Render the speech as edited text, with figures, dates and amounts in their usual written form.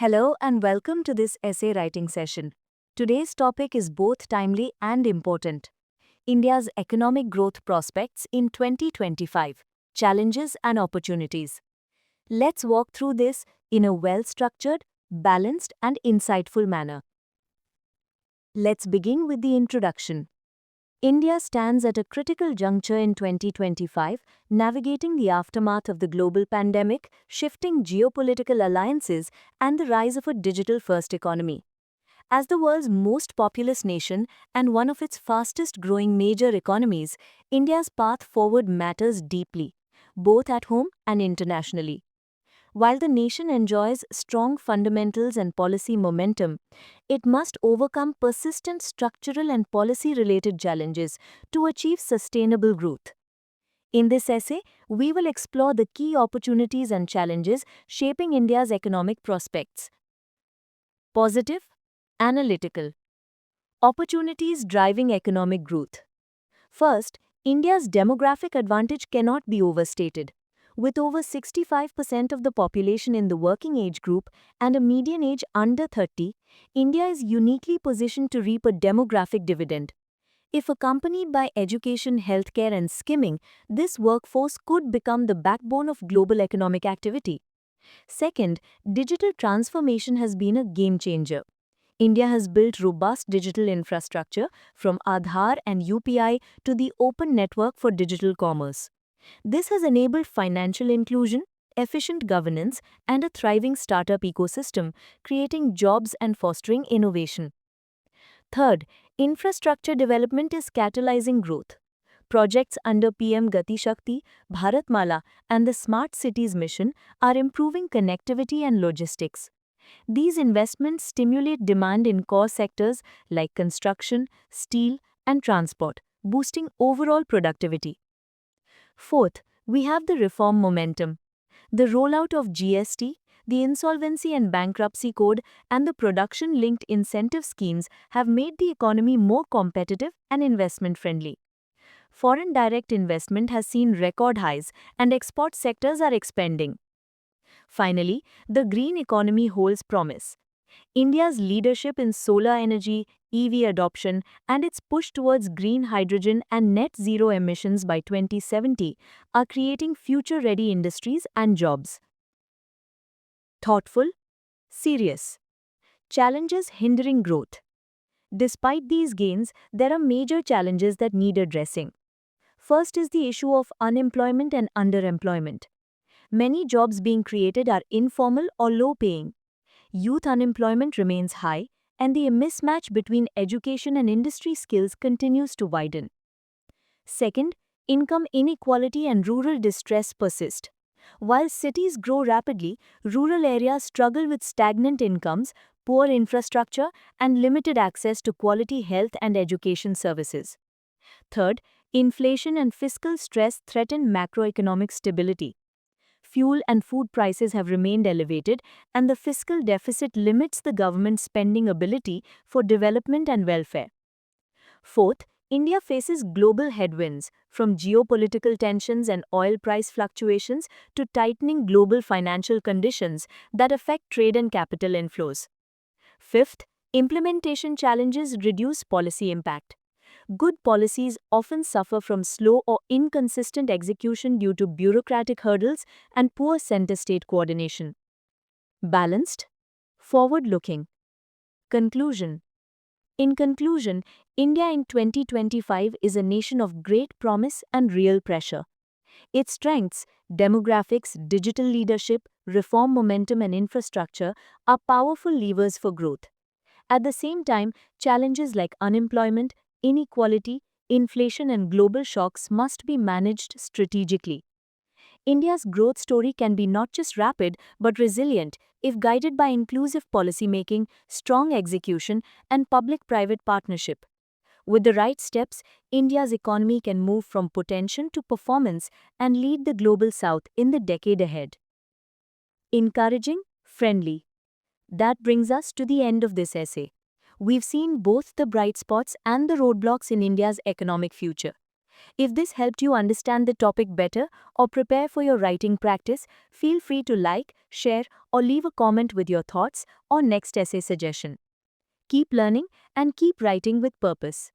Hello and welcome to this essay writing session. Today's topic is both timely and important. India's economic growth prospects in 2025, challenges and opportunities. Let's walk through this in a well-structured, balanced and insightful manner. Let's begin with the introduction. India stands at a critical juncture in 2025, navigating the aftermath of the global pandemic, shifting geopolitical alliances, and the rise of a digital-first economy. As the world's most populous nation and one of its fastest-growing major economies, India's path forward matters deeply, both at home and internationally. While the nation enjoys strong fundamentals and policy momentum, it must overcome persistent structural and policy-related challenges to achieve sustainable growth. In this essay, we will explore the key opportunities and challenges shaping India's economic prospects. Positive, analytical. Opportunities driving economic growth. First, India's demographic advantage cannot be overstated. With over 65% of the population in the working age group and a median age under 30, India is uniquely positioned to reap a demographic dividend. If accompanied by education, healthcare, and skimming, this workforce could become the backbone of global economic activity. Second, digital transformation has been a game changer. India has built robust digital infrastructure from Aadhaar and UPI to the open network for digital commerce. This has enabled financial inclusion, efficient governance, and a thriving startup ecosystem, creating jobs and fostering innovation. Third, infrastructure development is catalyzing growth. Projects under PM Gati Shakti, Bharatmala, and the Smart Cities mission are improving connectivity and logistics. These investments stimulate demand in core sectors like construction, steel, and transport, boosting overall productivity. Fourth, we have the reform momentum. The rollout of GST, the Insolvency and Bankruptcy Code, and the production-linked incentive schemes have made the economy more competitive and investment-friendly. Foreign direct investment has seen record highs, and export sectors are expanding. Finally, the green economy holds promise. India's leadership in solar energy, EV adoption, and its push towards green hydrogen and net zero emissions by 2070 are creating future-ready industries and jobs. Thoughtful, serious. Challenges hindering growth. Despite these gains, there are major challenges that need addressing. First is the issue of unemployment and underemployment. Many jobs being created are informal or low-paying. Youth unemployment remains high, and the mismatch between education and industry skills continues to widen. Second, income inequality and rural distress persist. While cities grow rapidly, rural areas struggle with stagnant incomes, poor infrastructure, and limited access to quality health and education services. Third, inflation and fiscal stress threaten macroeconomic stability. Fuel and food prices have remained elevated, and the fiscal deficit limits the government's spending ability for development and welfare. Fourth, India faces global headwinds, from geopolitical tensions and oil price fluctuations to tightening global financial conditions that affect trade and capital inflows. Fifth, implementation challenges reduce policy impact. Good policies often suffer from slow or inconsistent execution due to bureaucratic hurdles and poor center-state coordination. Balanced, forward-looking. Conclusion. In conclusion, India in 2025 is a nation of great promise and real pressure. Its strengths, demographics, digital leadership, reform momentum and infrastructure are powerful levers for growth. At the same time, challenges like unemployment, inequality, inflation and global shocks must be managed strategically. India's growth story can be not just rapid but resilient if guided by inclusive policymaking, strong execution, and public-private partnership. With the right steps, India's economy can move from potential to performance and lead the global south in the decade ahead. Encouraging, friendly. That brings us to the end of this essay. We've seen both the bright spots and the roadblocks in India's economic future. If this helped you understand the topic better or prepare for your writing practice, feel free to like, share, or leave a comment with your thoughts or next essay suggestion. Keep learning and keep writing with purpose.